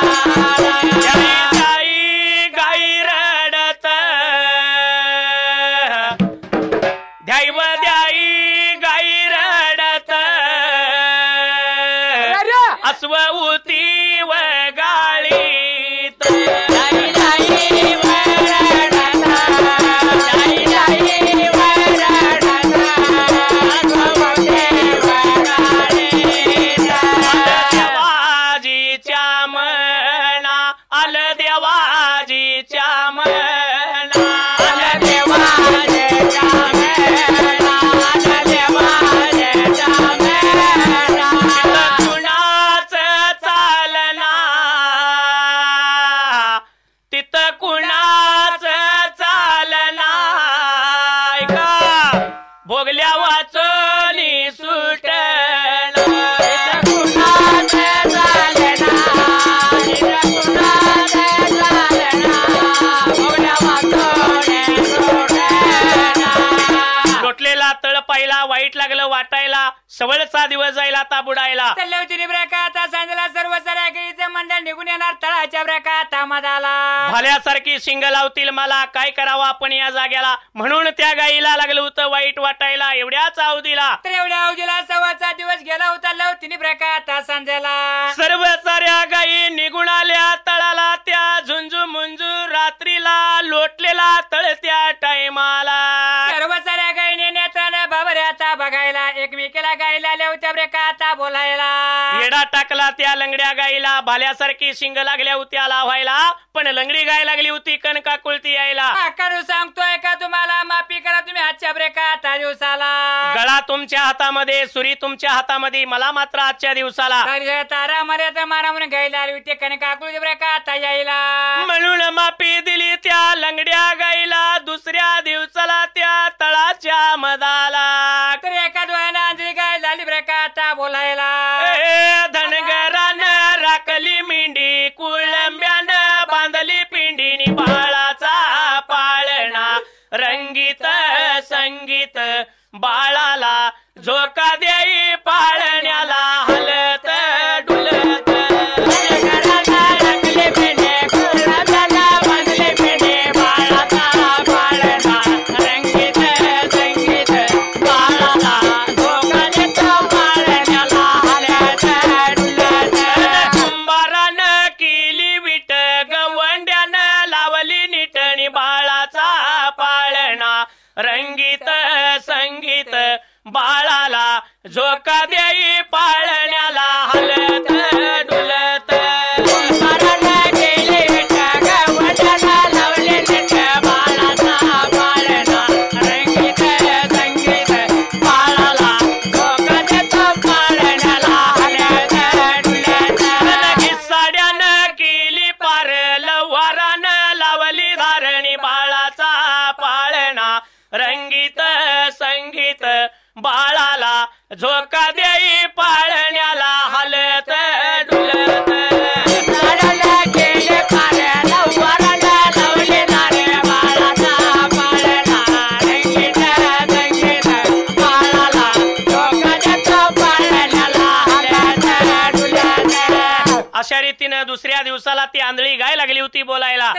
गाई रडत ध्याईव द्याई गाई रडत अस्वउती व गाळीत देवाजीच्या मना आलं देवाजीच्या मना आलं देवाजीच्या मना आलं देवाजीच्या मना कुणाच चालना तिथं कुणाच चालना ऐका भोगल्या वाचोनी सुटला कुणाच चालना तिथं कुणाच चालना भोगल्या वाचोनी सुटला लोटलेला तळ पाहिला वाईट लागलं वाटायला सवळचा दिवस जायला आता बुडायला तर लवचिनी ब्रेक आता सांजेला सर्व साऱ्या गाईचं मंडळ निघून येणार तळाच्या ब्रेक आता मधाला भाल्यासारखी शिंग लावतील मला काय करावं आपण या जाग्याला म्हणून त्या गाईला लागलं होतं वाईट वाटायला एवढ्याच अवधीला तर एवढ्या अवजीला सव्वाचा दिवस गेला होता लवचिनी ब्रेक आता सांजेला सर्व साऱ्या गायी निघून आल्या तळाला त्या झुंजू मुंजू रात्रीला लोटलेला तळ त्या टायमाला सर्व साऱ्या गाईने नेत्राने बाबऱ्याचा बघायला एकमेकीला गाईला लेवत्या ब्रेक आता बोलायला येडा टाकला त्या लंगड्या गाईला भाल्यासारखी शिंग लागल्या होत्या लावायला पण लंगडी गाय लागली होती कणका कुळती यायला करू सांगतोय का तुम्हाला माफी करा तुम्ही आजच्या ब्रेक आता दिवसाला गळा तुमच्या हातामध्ये सुरी तुमच्या हातामध्ये मला मात्र आजच्या दिवसाला तारा मध्ये तर मारा म्हणून गाईला आली होती कणका कुळती ब्रेक आता यायला म्हणून माफी दिली त्या लंगड्या गाईला दुसऱ्या दिवसाला त्या तळाच्या मधाला तर एका डोळ्यानं आंधळी गाय झाली ब्रेक आता बोलायला धनगरानं राखली मेंढी कुळंब्यानं बांधली पिंडीनी बाळाचा पाळणा रंगीत संगीत बाळाला झोका देई पाळण्याला हलत डुलत धनगरानं राखली मेंढी कुळंब्यानं बांधली पिंडी रंगीत संगीत बाळाला झोका देई पाळण्याला हलत डुलत रंगीत संगीत बाळाला झोका देई पाळण्याला हलत डुलत अशा रीतीनं दुसऱ्या दिवसाला ती आंधळी गाय लागली होती बोलायला.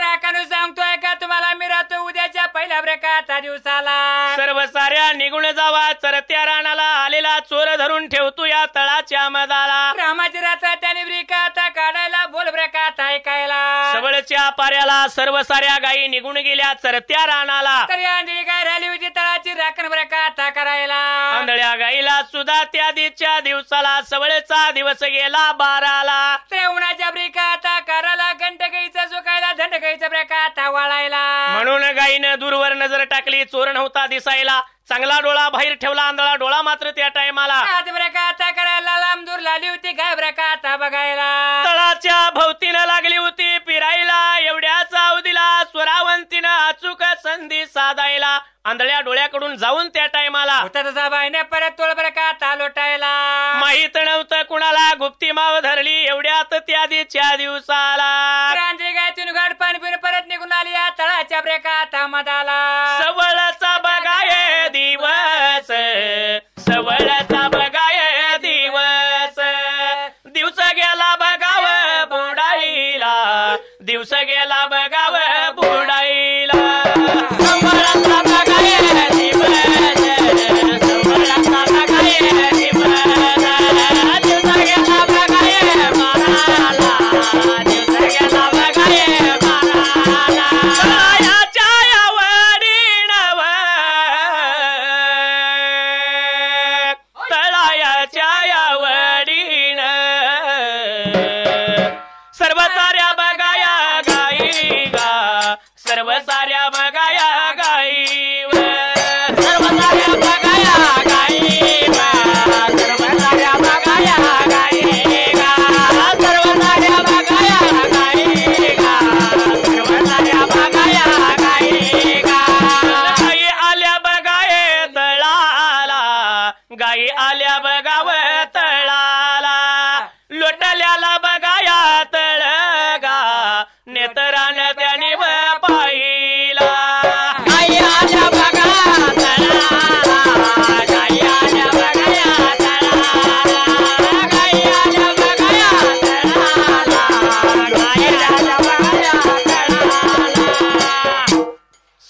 सांगतोय का तुम्हाला मी राहतो उद्याच्या पहिल्या ब्रेकाच्या दिवसाला सर्व साऱ्या निघून जावा चरत्या रानाला आलेला चोर धरून ठेवतो या तळाच्या मधाला. रामाची रात्र त्याने ब्रेकाता काढायला बोल ब्रेकात ऐकायला सवळच्या पाऱ्याला सर्व साऱ्या गायी निघून गेल्या चरत्या रानाला. तर या आंधळी गाय राहिली होती तळाची राखण ब्रेकाता करायला. आंधळ्या गाईला सुद्धा त्या दिवच्या दिवसाला सवळचा दिवस गेला बाराला. उन्हाच्या ब्रेकाता करायला घंट गाईचा झोकायला धंड गाईचा ब्रेकाता वाळायला. म्हणून गायीनं दूरवर नजर टाकली चोर नव्हता दिसायला. चांगला डोळा बाहेर ठेवला आंधळा डोळा मात्र त्या टायमाला. ब्रेकाता करायला लांब दूर लाली होती गाय ब्रेकाता बघायला. तळाच्या भोवतीनं लागली होती पिरायला. एवढ्याच अवधीला स्वरावंतीनं अचूक संधी साधायला. आंधळ्या डोळ्याकडून जाऊन त्या टायमाला बाईने परत तोळ ब्रेकाता लोटायला. माहित नव्हतं कुणाला गुप्ती माव धरली एवढ्यात त्या दिवच्या दिवसाला. आंधळी गायतून घाट पाणी पिऊन परत निघून आली या तळाच्या ब्रेकाता मधाला. सवळचा बघाय दिवस सवळचा बघाय दिवस दिवस गेला बघाव बुडाईला दिवस गेला बघाव बुडाईला. सवळचा बघाय दिवस सवळचा बघाय दिवस दिवस गेला बघाय माराला दिवस गेला बघाय माराला. सर्व साऱ्या बघाया गाई गा सर्व साऱ्या बघाया गाई सर्व साऱ्या बघाया गाई गा सर्व साऱ्या बघाया गाई गा सर्व साऱ्या बघाया गाई गा सर्व साऱ्या बघाया गाई गा. गाई आल्या बघाय तळाला गाई आल्या बघाव तळाला. लोटल्याला बघाया तळगा नेतरान त्याने पाहिला. गाई आल्या बघा तळाला गाई आल्या बघाया तळाला गाई आल्या बघाया तळाला गाई आल्या बघाया तळाला.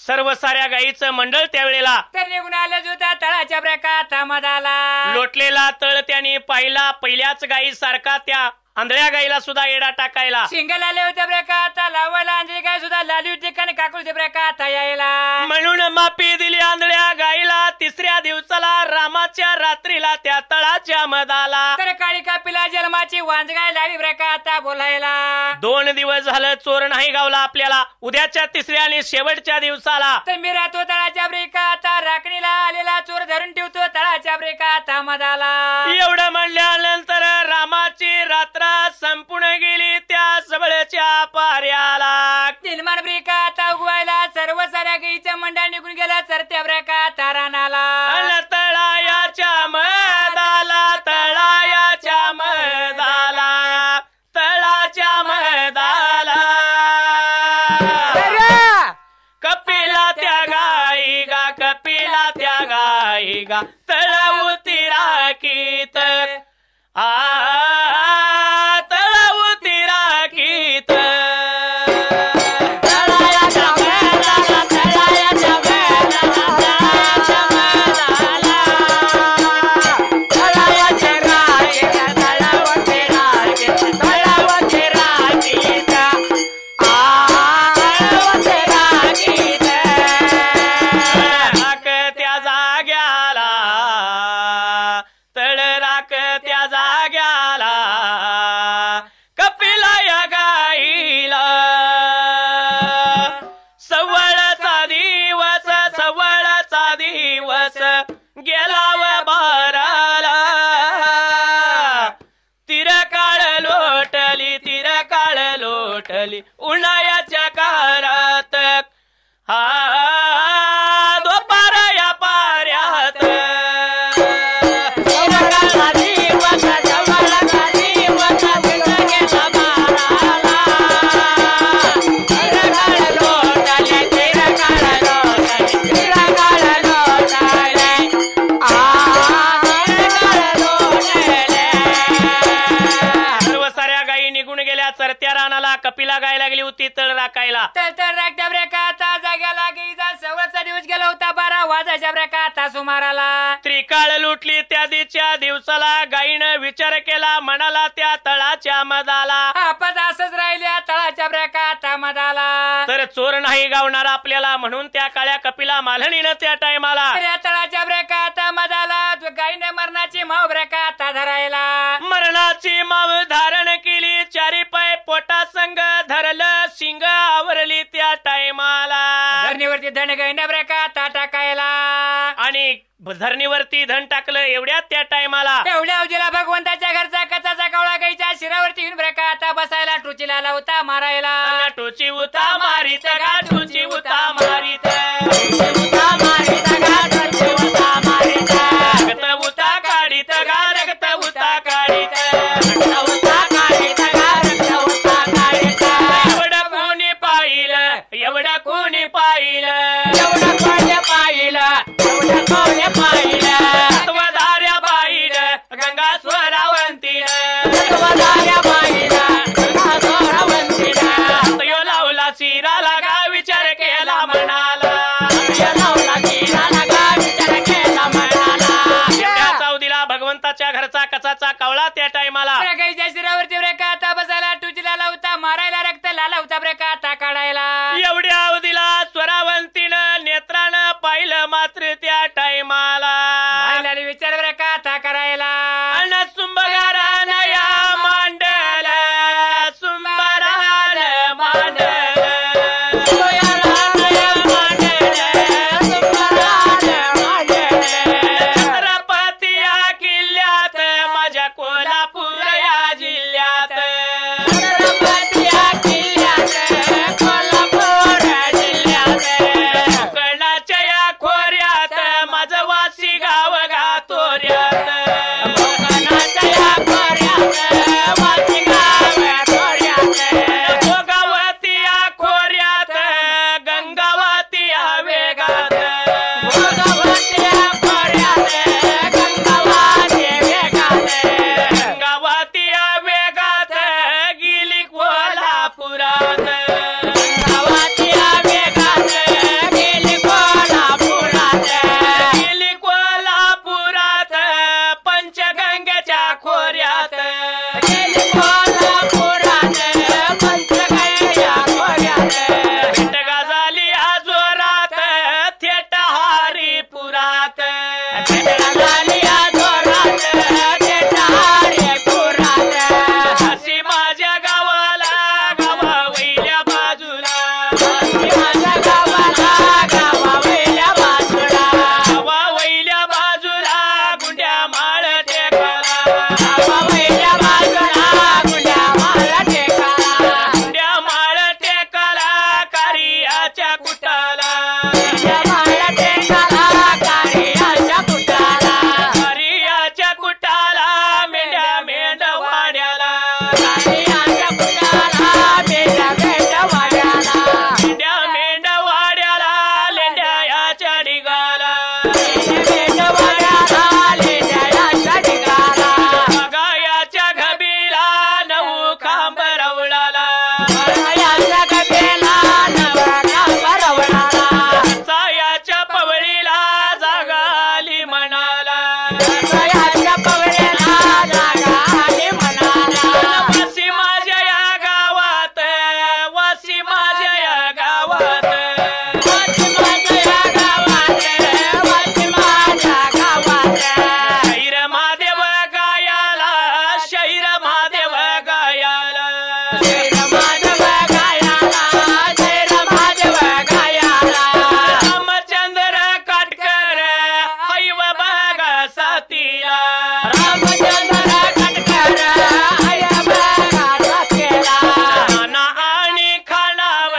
सर्व साऱ्या गाईचं मंडळ त्यावेळेला तर निघून आलं जुता तळाच्या ब्रेकाता मधाला. लोटलेला तळ त्यांनी पाहिला. पहिल्याच गाई सारखा त्या आंधळ्या गाईला सुद्धा येडा टाकायला. शिंगल आले होते ब्रेकाता लावायला. आंधळी गाय सुद्धा लाली होती आणि काकुळची ब्रेकाता यायला. म्हणून माफी दिली आंधळ्या गाईला. तिसऱ्या दिवसाला रामाच्या रात्रीला त्या तळाच्या मधाला. तर काळी कापीला जन्माची वांजगाय लावी ब्रेकाता बोलायला. 2 दिवस झालं चोर नाही गावला आपल्याला. उद्याच्या तिसऱ्या आणि शेवटच्या दिवसाला तर मी राहतो तळाच्या ब्रेकाता राखणीला आलेला चोर धरून ठेवतो तळाच्या ब्रेकाता मधाला. एवढं म्हणल्यानंतर रामाची रात्र संपूर्ण गेली त्या सबळच्या पाऱ्याला. निर्माण ब्रेकाता उगवायला सर्व साऱ्या गाईचं मंडळ निघून गेला चरत्या ब्रेकाता रानाला. तळायाच्या मधाला तळायाच्या मधाला तळाच्या मधाला. कपिला त्या गाई गा कपिला त्या गाई गा तळावती राखीत तळावती राखीत. तळायाच्या मधाला तळायाच्या मधाला तळायाच्या राखीत तळावती राखीत तळावती राखीत तळावती राखीत. विचार केला म्हणाला त्या तळाच्या मधाला आपत असंच राहिल्या तळाच्या ब्रेकात मधाला तर चोर नाही गावणार आपल्याला म्हणून त्या काळ्या कपिला मालणीनं त्या टायमाला त्या तळाच्या ब्रेकात मधाला गाईने मरणाची माव ब्रेकात धरायला मरणाची माव धारण केली चारी पाय पोटा संग धरलं शिंग आवरली त्या टायमाला धरणीवरती धन गाईने ब्रेकात टाकायला आणि धरणीवरती धन टाकलं एवढ्यात त्या टायमाला एवढ्या अवधीला भगवंताच्या घरचा कचाचा कावळा गाईच्या शिरावरती येऊन ब्रेकात बसायला टोचीला लावता मारायला टोची उता मारीत गा टोची उता मारीत रगत उता काढीत गा रगत उता काढीत एवढं कोणी पाहिलं एवढं कोणी पाहिलं तत्वधाऱ्या बाईनं गंगा स्वरावंतीनं यो लावला शिराला गा विचार केला म्हणाला चौदीला भगवंताच्या घरचा कचाचा कावळा त्या टायमाला गाईच्या शिरावरती ब्रेकात बसायला टोचीला लावता मारायला रक्त लावता ब्रेकात काढायला एवढ्या अवधीला स्वरावंतीनं नेत्रानं पाहिलं मात्र त्या टायमाला विचार ब्रेकात करायला अन सुंबगारान या मांडल सुंबरान मांडल छत्रपती या किल्ल्यात माझ्या कोल्हापूर या जिल्ह्यात कोकणाच्या या खोऱ्यात माझं वासी गाव गातोऱ्यात भोगावती या खोऱ्यात गंगावती या वेगात गंगावती या वेगात गेली कोल्हापुरात गेली कोल्हापुरात पंचगंगेच्या खोऱ्यात भेटगा झाली आजोरात थेट हरिपुरात अशी माझ्या गावाला गावा वैल्या बाजूला गावा वैल्या बाजूला गुंड्या माळ टेकाला गुंड्या माळ टेकाला कारियाच्या कुटाला कारियाच्या कुटाला मेंढ्या मेंढवाड्याला मेंढ्या मेंढवाड्याला लेंड्या याच्या ढिगाला गायाच्या घबीला नऊ खांब रवळाला सायाच्या पवळीला जागाली म्हणाला वासी माझ्या या गावात वासी माझ्या या गावात शैर महादेव गायाला शैर महादेव गायाला रामचंद्र काटकर हैव बघा सातीला नाना आणि खाणाव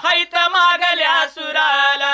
हैत मागल्या सुराला